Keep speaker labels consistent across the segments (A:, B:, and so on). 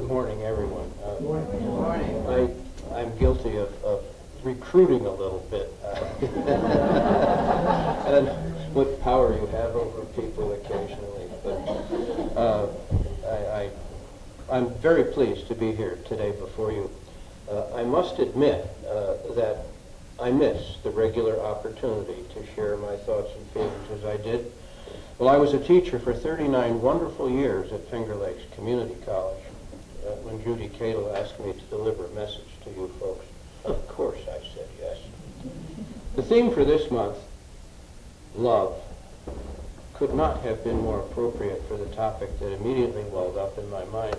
A: morning, everyone.
B: Good morning.
A: I'm guilty of recruiting a little bit. And what power you have over people occasionally. But I'm very pleased to be here today before you. I must admit that I miss the regular opportunity to share my thoughts and feelings as I did. Well, I was a teacher for 39 wonderful years at Finger Lakes Community College. When Judy Cato asked me to deliver a message to you folks, of course I said yes. The theme for this month, love, could not have been more appropriate for the topic that immediately welled up in my mind.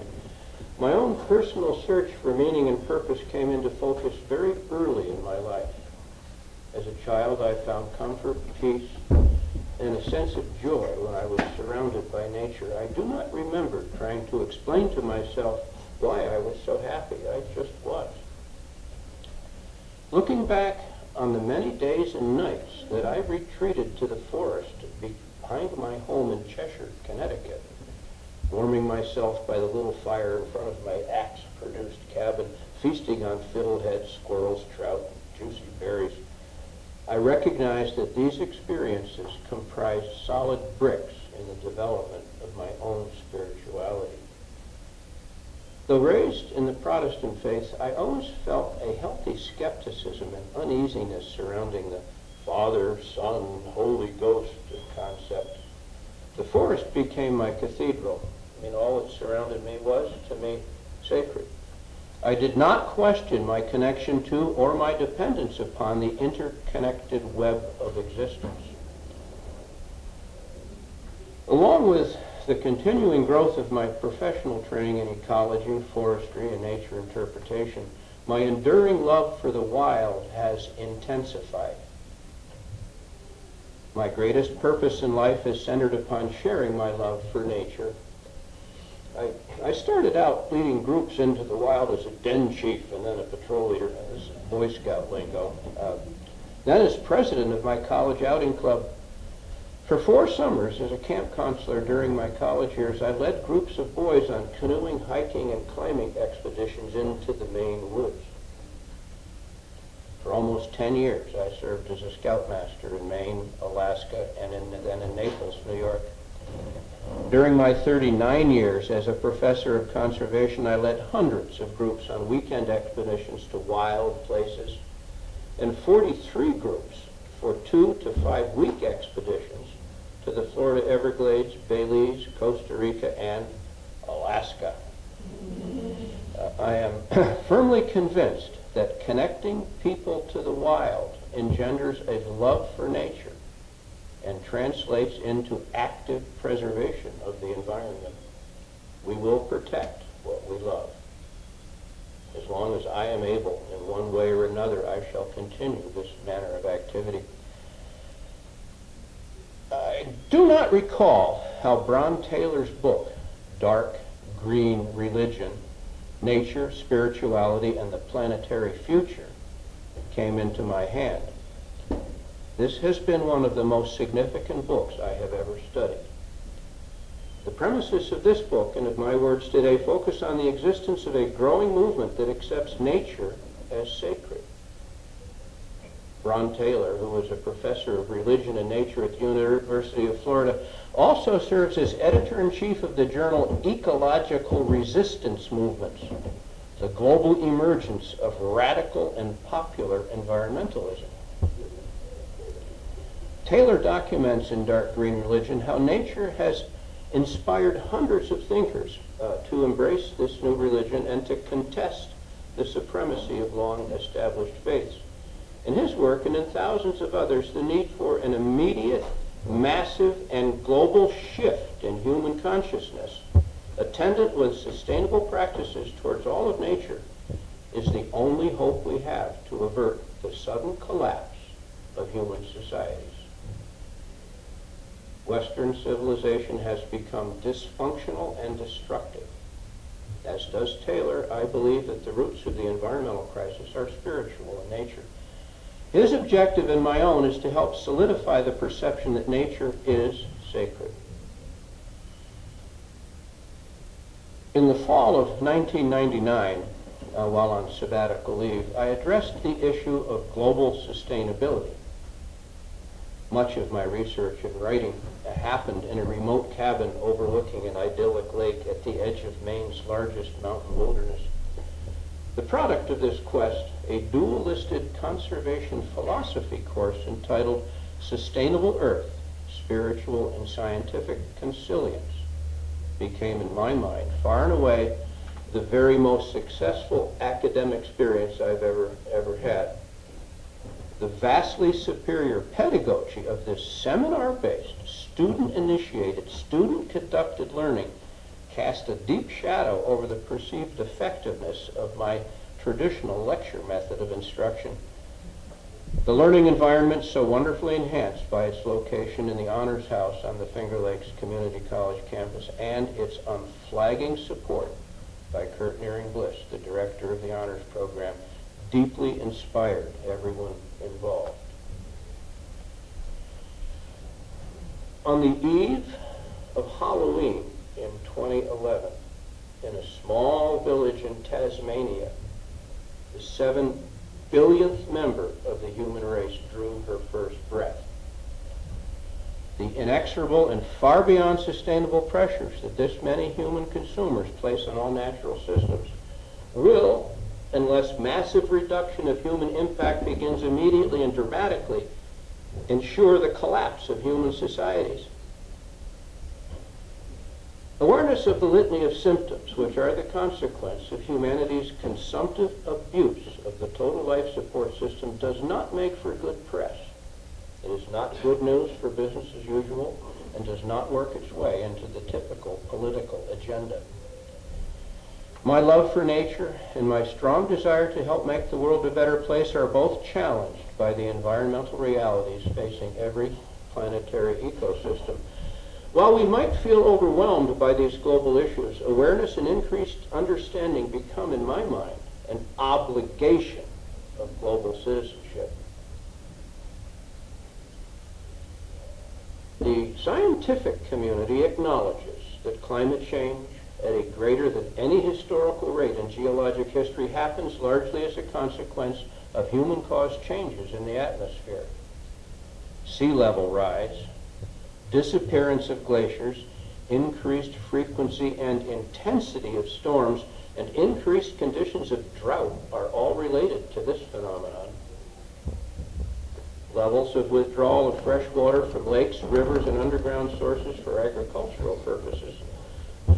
A: My own personal search for meaning and purpose came into focus very early in my life. As a child, I found comfort, peace, and a sense of joy when I was surrounded by nature. I do not remember trying to explain to myself why I was so happy. I just was. Looking back on the many days and nights that I retreated to the forest behind my home in Cheshire, Connecticut, warming myself by the little fire in front of my axe-produced cabin, feasting on fiddleheads, squirrels, trout, and juicy berries, I recognized that these experiences comprised solid bricks in the development of my own spirituality. Though raised in the Protestant faith, I always felt a healthy skepticism and uneasiness surrounding the Father, Son, Holy Ghost concept. The forest became my cathedral. I mean, all that surrounded me was, to me, sacred. I did not question my connection to or my dependence upon the interconnected web of existence. Along with the continuing growth of my professional training in ecology, forestry, and nature interpretation, my enduring love for the wild has intensified. My greatest purpose in life is centered upon sharing my love for nature. I started out leading groups into the wild as a den chief and then a patrol leader. This is Boy Scout lingo. Then as president of my college outing club. For 4 summers as a camp counselor during my college years, I led groups of boys on canoeing, hiking, and climbing expeditions into the Maine woods. For almost 10 years, I served as a scoutmaster in Maine, Alaska, and then in Naples, New York. During my 39 years as a professor of conservation, I led hundreds of groups on weekend expeditions to wild places, and 43 groups for 2 to 5 week expeditions to the Florida Everglades, Belize, Costa Rica, and Alaska. I am firmly convinced that connecting people to the wild engenders a love for nature and translates into active preservation of the environment. We will protect what we love. As long as I am able, in one way or another, I shall continue this manner of activity. I do not recall how Bron Taylor's book, Dark Green Religion, Nature, Spirituality, and the Planetary Future, came into my hand. This has been one of the most significant books I have ever studied. The premises of this book, and of my words today, focus on the existence of a growing movement that accepts nature as sacred. Bron Taylor, who was a professor of religion and nature at the University of Florida, also serves as editor-in-chief of the journal Ecological Resistance Movements, the global emergence of radical and popular environmentalism. Taylor documents in Dark Green Religion how nature has inspired hundreds of thinkers to embrace this new religion and to contest the supremacy of long-established faiths. In his work, and in thousands of others, the need for an immediate, massive, and global shift in human consciousness, attendant with sustainable practices towards all of nature, is the only hope we have to avert the sudden collapse of human societies. Western civilization has become dysfunctional and destructive. As does Taylor, I believe that the roots of the environmental crisis are spiritual in nature. His objective and my own is to help solidify the perception that nature is sacred. In the fall of 1999, while on sabbatical leave, I addressed the issue of global sustainability. Much of my research and writing happened in a remote cabin overlooking an idyllic lake at the edge of Maine's largest mountain wilderness. The product of this quest, a dual-listed conservation philosophy course entitled Sustainable Earth, Spiritual and Scientific Consilience, became, in my mind, far and away the very most successful academic experience I've ever had. The vastly superior pedagogy of this seminar-based, student-initiated, student-conducted learning cast a deep shadow over the perceived effectiveness of my traditional lecture method of instruction. The learning environment, so wonderfully enhanced by its location in the Honors House on the Finger Lakes Community College campus and its unflagging support by Kurt Nearing-Bliss, the director of the honors program, deeply inspired everyone involved. On the eve of Halloween in 2011, in a small village in Tasmania, the 7 billionth member of the human race drew her first breath. The inexorable and far beyond sustainable pressures that this many human consumers place on all natural systems will, unless massive reduction of human impact begins immediately and dramatically, ensure the collapse of human societies. Awareness of the litany of symptoms which are the consequence of humanity's consumptive abuse of the total life support system does not make for good press. It is not good news for business as usual and does not work its way into the typical political agenda. My love for nature and my strong desire to help make the world a better place are both challenged by the environmental realities facing every planetary ecosystem. While we might feel overwhelmed by these global issues, awareness and increased understanding become, in my mind, an obligation of global citizenship. The scientific community acknowledges that climate change at a greater than any historical rate in geologic history happens largely as a consequence of human-caused changes in the atmosphere. Sea level rise, disappearance of glaciers, increased frequency and intensity of storms, and increased conditions of drought are all related to this phenomenon. Levels of withdrawal of fresh water from lakes, rivers, and underground sources for agricultural purposes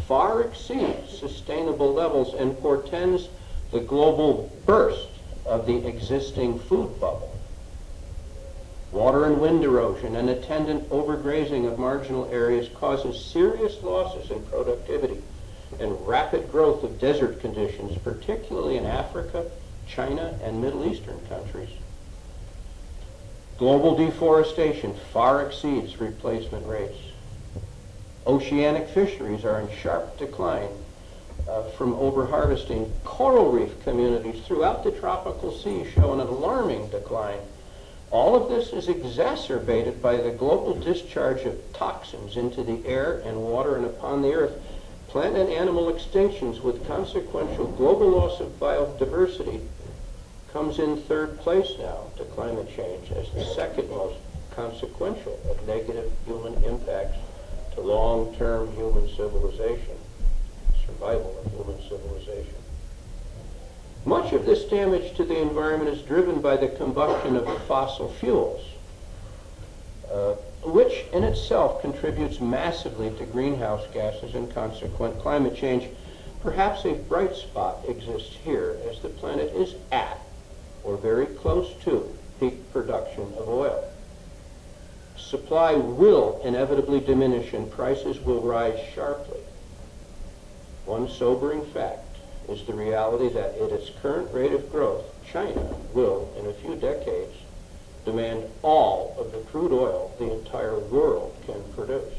A: far exceeds sustainable levels and portends the global burst of the existing food bubble. Water and wind erosion and attendant overgrazing of marginal areas causes serious losses in productivity and rapid growth of desert conditions, particularly in Africa, China, and Middle Eastern countries. Global deforestation far exceeds replacement rates. Oceanic fisheries are in sharp decline from overharvesting. Coral reef communities throughout the tropical sea show an alarming decline. All of this is exacerbated by the global discharge of toxins into the air and water and upon the earth. Plant and animal extinctions with consequential global loss of biodiversity comes in third place now to climate change as the second most consequential of negative human impacts to long-term human civilization, survival of human civilization. Much of this damage to the environment is driven by the combustion of fossil fuels, which in itself contributes massively to greenhouse gases and consequent climate change. Perhaps a bright spot exists here as the planet is at, or very close to, peak production of oil. Supply will inevitably diminish and prices will rise sharply. One sobering fact is the reality that at its current rate of growth, China will, in a few decades, demand all of the crude oil the entire world can produce.